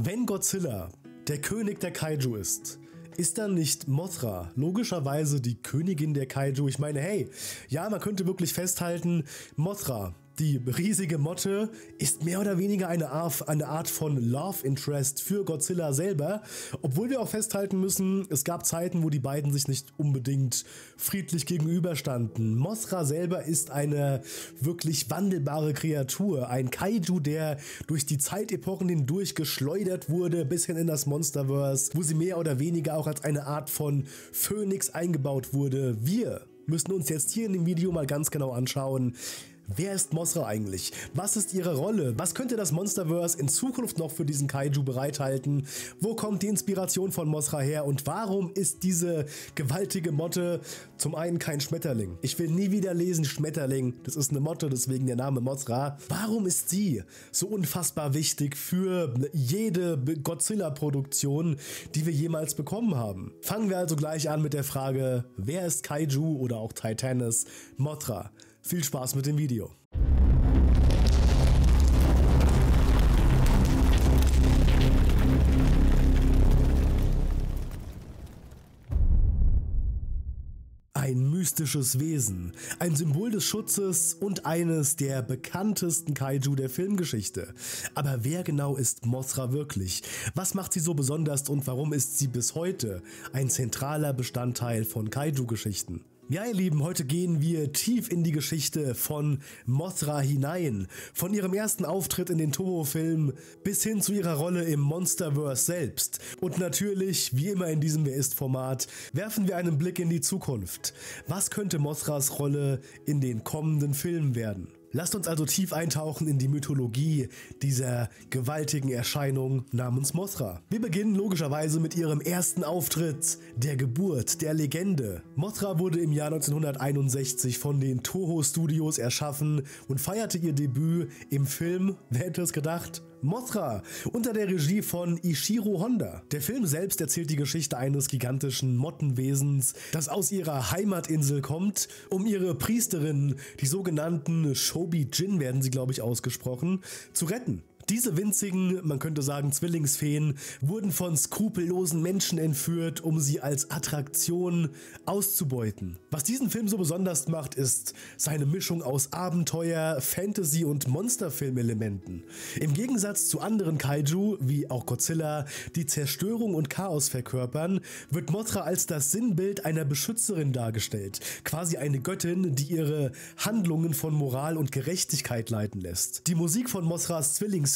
Wenn Godzilla der König der Kaiju ist dann nicht Mothra logischerweise die Königin der Kaiju? Ich meine, hey, ja, man könnte wirklich festhalten, Mothra, die riesige Motte, ist mehr oder weniger eine Art von Love Interest für Godzilla selber, obwohl wir auch festhalten müssen, es gab Zeiten, wo die beiden sich nicht unbedingt friedlich gegenüberstanden. Mothra selber ist eine wirklich wandelbare Kreatur, ein Kaiju, der durch die Zeitepochen hindurch geschleudert wurde bis hin in das Monsterverse, wo sie mehr oder weniger auch als eine Art von Phönix eingebaut wurde. Wir müssen uns jetzt hier in dem Video mal ganz genau anschauen, wer ist Mothra eigentlich? Was ist ihre Rolle? Was könnte das Monsterverse in Zukunft noch für diesen Kaiju bereithalten? Wo kommt die Inspiration von Mothra her? Und warum ist diese gewaltige Motte zum einen kein Schmetterling? Ich will nie wieder lesen Schmetterling, das ist eine Motte, deswegen der Name Mothra. Warum ist sie so unfassbar wichtig für jede Godzilla-Produktion, die wir jemals bekommen haben? Fangen wir also gleich an mit der Frage, wer ist Kaiju oder auch Titanis Mothra? Viel Spaß mit dem Video. Ein mystisches Wesen, ein Symbol des Schutzes und eines der bekanntesten Kaiju der Filmgeschichte. Aber wer genau ist Mothra wirklich? Was macht sie so besonders und warum ist sie bis heute ein zentraler Bestandteil von Kaiju-Geschichten? Ja, ihr Lieben, heute gehen wir tief in die Geschichte von Mothra hinein. Von ihrem ersten Auftritt in den Toho-Filmen bis hin zu ihrer Rolle im Monsterverse selbst. Und natürlich, wie immer in diesem Wer ist-Format, werfen wir einen Blick in die Zukunft. Was könnte Mothras Rolle in den kommenden Filmen werden? Lasst uns also tief eintauchen in die Mythologie dieser gewaltigen Erscheinung namens Mothra. Wir beginnen logischerweise mit ihrem ersten Auftritt, der Geburt der Legende. Mothra wurde im Jahr 1961 von den Toho Studios erschaffen und feierte ihr Debüt im Film, wer hätte es gedacht, Mothra, unter der Regie von Ishiro Honda. Der Film selbst erzählt die Geschichte eines gigantischen Mottenwesens, das aus ihrer Heimatinsel kommt, um ihre Priesterin, die sogenannten Shobi-Jin werden sie, glaube ich, ausgesprochen, zu retten. Diese winzigen, man könnte sagen Zwillingsfeen, wurden von skrupellosen Menschen entführt, um sie als Attraktion auszubeuten. Was diesen Film so besonders macht, ist seine Mischung aus Abenteuer, Fantasy und Monsterfilm-Elementen. Im Gegensatz zu anderen Kaiju, wie auch Godzilla, die Zerstörung und Chaos verkörpern, wird Mothra als das Sinnbild einer Beschützerin dargestellt, quasi eine Göttin, die ihre Handlungen von Moral und Gerechtigkeit leiten lässt. Die Musik von Mothras Zwillingsfeen,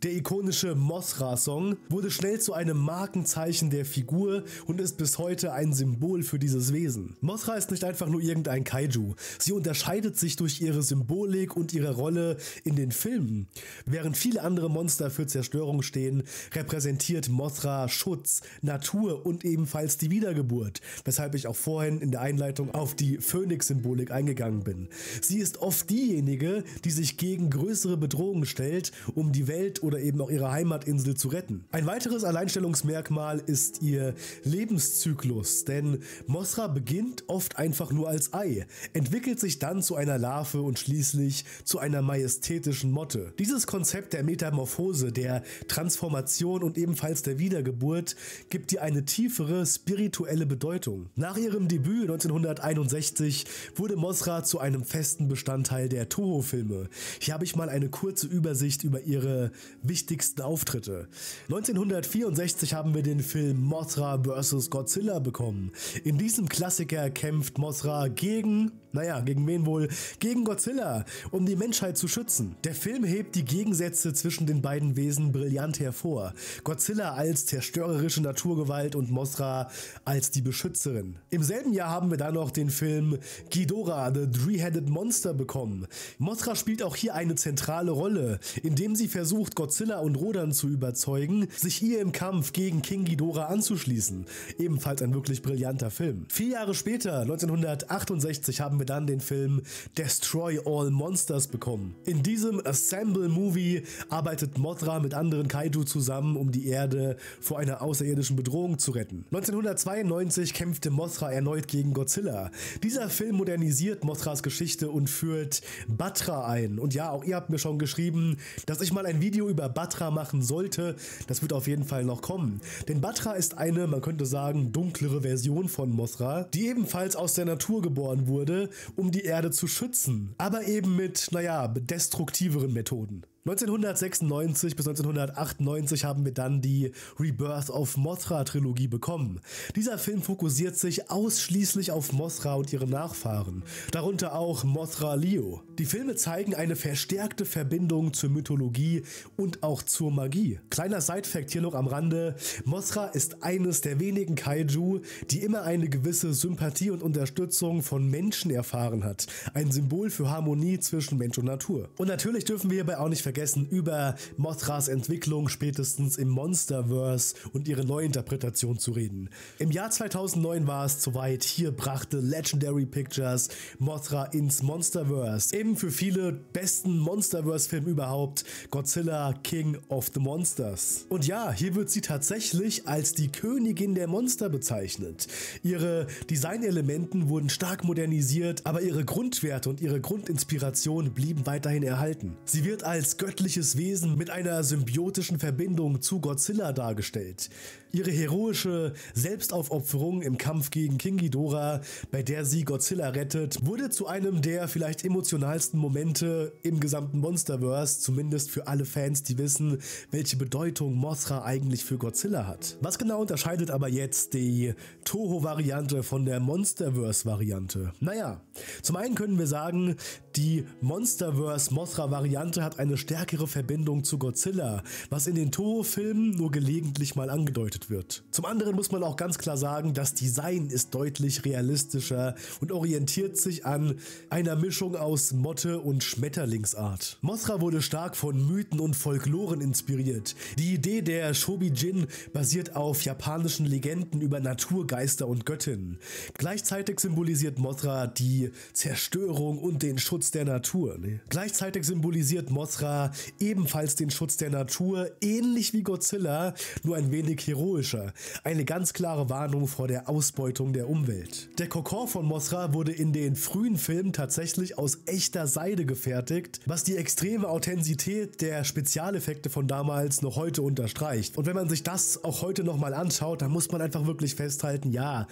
der ikonische Mothra-Song, wurde schnell zu einem Markenzeichen der Figur und ist bis heute ein Symbol für dieses Wesen. Mothra ist nicht einfach nur irgendein Kaiju, sie unterscheidet sich durch ihre Symbolik und ihre Rolle in den Filmen. Während viele andere Monster für Zerstörung stehen, repräsentiert Mothra Schutz, Natur und ebenfalls die Wiedergeburt, weshalb ich auch vorhin in der Einleitung auf die Phönix-Symbolik eingegangen bin. Sie ist oft diejenige, die sich gegen größere Bedrohungen stellt, um die Welt oder eben auch ihre Heimatinsel zu retten. Ein weiteres Alleinstellungsmerkmal ist ihr Lebenszyklus, denn Mothra beginnt oft einfach nur als Ei, entwickelt sich dann zu einer Larve und schließlich zu einer majestätischen Motte. Dieses Konzept der Metamorphose, der Transformation und ebenfalls der Wiedergeburt gibt ihr eine tiefere spirituelle Bedeutung. Nach ihrem Debüt 1961 wurde Mothra zu einem festen Bestandteil der Toho-Filme. Hier habe ich mal eine kurze Übersicht über ihre wichtigsten Auftritte. 1964 haben wir den Film Mothra vs. Godzilla bekommen. In diesem Klassiker kämpft Mothra gegen wen wohl? Gegen Godzilla, um die Menschheit zu schützen. Der Film hebt die Gegensätze zwischen den beiden Wesen brillant hervor. Godzilla als zerstörerische Naturgewalt und Mothra als die Beschützerin. Im selben Jahr haben wir dann noch den Film Ghidorah, The Three-Headed Monster bekommen. Mothra spielt auch hier eine zentrale Rolle, indem sie versucht, Godzilla und Rodan zu überzeugen, sich ihr im Kampf gegen King Ghidorah anzuschließen. Ebenfalls ein wirklich brillanter Film. 4 Jahre später, 1968, haben wir dann den Film Destroy All Monsters bekommen. In diesem Assemble-Movie arbeitet Mothra mit anderen Kaiju zusammen, um die Erde vor einer außerirdischen Bedrohung zu retten. 1992 kämpfte Mothra erneut gegen Godzilla. Dieser Film modernisiert Mothras Geschichte und führt Batra ein. Und ja, auch ihr habt mir schon geschrieben, dass ich mal ein Video über Batra machen sollte. Das wird auf jeden Fall noch kommen. Denn Batra ist eine, man könnte sagen, dunklere Version von Mothra, die ebenfalls aus der Natur geboren wurde, um die Erde zu schützen. Aber eben mit, destruktiveren Methoden. 1996 bis 1998 haben wir dann die Rebirth of Mothra Trilogie bekommen. Dieser Film fokussiert sich ausschließlich auf Mothra und ihre Nachfahren, darunter auch Mothra Leo. Die Filme zeigen eine verstärkte Verbindung zur Mythologie und auch zur Magie. Kleiner Sidefact hier noch am Rande: Mothra ist eines der wenigen Kaiju, die immer eine gewisse Sympathie und Unterstützung von Menschen erfahren hat. Ein Symbol für Harmonie zwischen Mensch und Natur. Und natürlich dürfen wir hierbei auch nicht vergessen, über Mothras Entwicklung spätestens im Monsterverse und ihre Neuinterpretation zu reden. Im Jahr 2009 war es soweit. Hier brachte Legendary Pictures Mothra ins Monsterverse. Eben für viele besten Monsterverse-Filme überhaupt, Godzilla King of the Monsters. Und ja, hier wird sie tatsächlich als die Königin der Monster bezeichnet. Ihre Designelementen wurden stark modernisiert, aber ihre Grundwerte und ihre Grundinspiration blieben weiterhin erhalten. Sie wird als göttliches Wesen mit einer symbiotischen Verbindung zu Godzilla dargestellt. Ihre heroische Selbstaufopferung im Kampf gegen King Ghidorah, bei der sie Godzilla rettet, wurde zu einem der vielleicht emotionalsten Momente im gesamten Monsterverse, zumindest für alle Fans, die wissen, welche Bedeutung Mothra eigentlich für Godzilla hat. Was genau unterscheidet aber jetzt die Toho-Variante von der Monsterverse-Variante? Naja, zum einen können wir sagen, die Monsterverse-Mothra-Variante hat eine stärkere Verbindung zu Godzilla, was in den Toho-Filmen nur gelegentlich mal angedeutet wird. Zum anderen muss man auch ganz klar sagen, das Design ist deutlich realistischer und orientiert sich an einer Mischung aus Motte und Schmetterlingsart. Mothra wurde stark von Mythen und Folkloren inspiriert. Die Idee der Shobijin basiert auf japanischen Legenden über Naturgeister und Göttinnen. Gleichzeitig symbolisiert Mothra die Zerstörung und den Schutz der Natur. Gleichzeitig symbolisiert Mothra ebenfalls den Schutz der Natur, ähnlich wie Godzilla, nur ein wenig heroischer. Eine ganz klare Warnung vor der Ausbeutung der Umwelt. Der Kokon von Mothra wurde in den frühen Filmen tatsächlich aus echter Seide gefertigt, was die extreme Authentizität der Spezialeffekte von damals noch heute unterstreicht. Und wenn man sich das auch heute nochmal anschaut, dann muss man einfach wirklich festhalten, ja,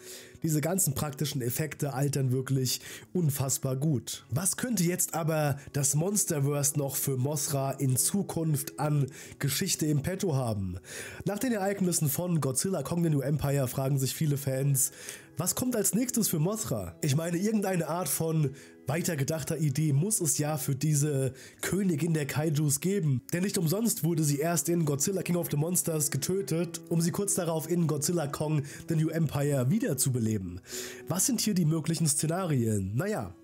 diese ganzen praktischen Effekte altern wirklich unfassbar gut. Was könnte jetzt aber das Monsterverse noch für Mothra in Zukunft an Geschichte im Petto haben? Nach den Ereignissen von Godzilla Kong the New Empire fragen sich viele Fans, was kommt als nächstes für Mothra? Ich meine, irgendeine Art von weitergedachter Idee muss es ja für diese Königin der Kaijus geben. Denn nicht umsonst wurde sie erst in Godzilla King of the Monsters getötet, um sie kurz darauf in Godzilla Kong the New Empire wiederzubeleben. Was sind hier die möglichen Szenarien? Naja,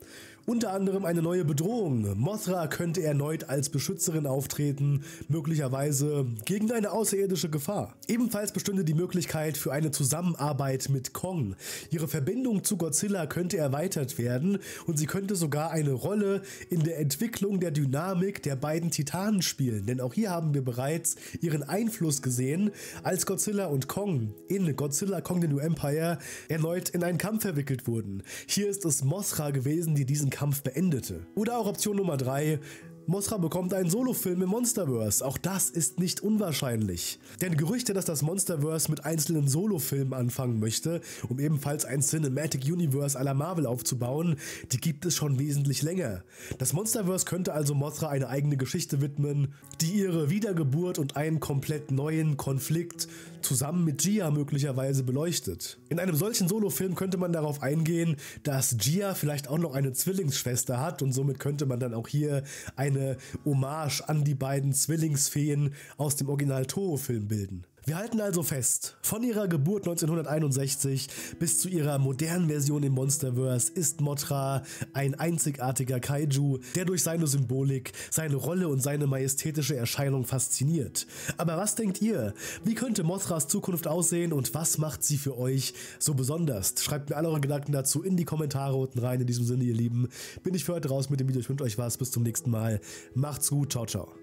unter anderem eine neue Bedrohung. Mothra könnte erneut als Beschützerin auftreten, möglicherweise gegen eine außerirdische Gefahr. Ebenfalls bestünde die Möglichkeit für eine Zusammenarbeit mit Kong. Ihre Verbindung zu Godzilla könnte erweitert werden und sie könnte sogar eine Rolle in der Entwicklung der Dynamik der beiden Titanen spielen. Denn auch hier haben wir bereits ihren Einfluss gesehen, als Godzilla und Kong in Godzilla Kong the New Empire erneut in einen Kampf verwickelt wurden. Hier ist es Mothra gewesen, die diesen Kampf beendete. Oder auch Option Nummer 3, Mothra bekommt einen Solofilm im Monsterverse. Auch das ist nicht unwahrscheinlich. Denn Gerüchte, dass das Monsterverse mit einzelnen Solofilmen anfangen möchte, um ebenfalls ein Cinematic Universe à la Marvel aufzubauen, die gibt es schon wesentlich länger. Das Monsterverse könnte also Mothra eine eigene Geschichte widmen, die ihre Wiedergeburt und einen komplett neuen Konflikt zusammen mit Gia möglicherweise beleuchtet. In einem solchen Solofilm könnte man darauf eingehen, dass Gia vielleicht auch noch eine Zwillingsschwester hat und somit könnte man dann auch hier eine Hommage an die beiden Zwillingsfeen aus dem Original Toho-Film bilden. Wir halten also fest, von ihrer Geburt 1961 bis zu ihrer modernen Version im Monsterverse ist Mothra ein einzigartiger Kaiju, der durch seine Symbolik, seine Rolle und seine majestätische Erscheinung fasziniert. Aber was denkt ihr? Wie könnte Mothras Zukunft aussehen und was macht sie für euch so besonders? Schreibt mir alle eure Gedanken dazu in die Kommentare unten rein. In diesem Sinne, ihr Lieben, bin ich für heute raus mit dem Video. Ich wünsche euch was. Bis zum nächsten Mal. Macht's gut. Ciao, ciao.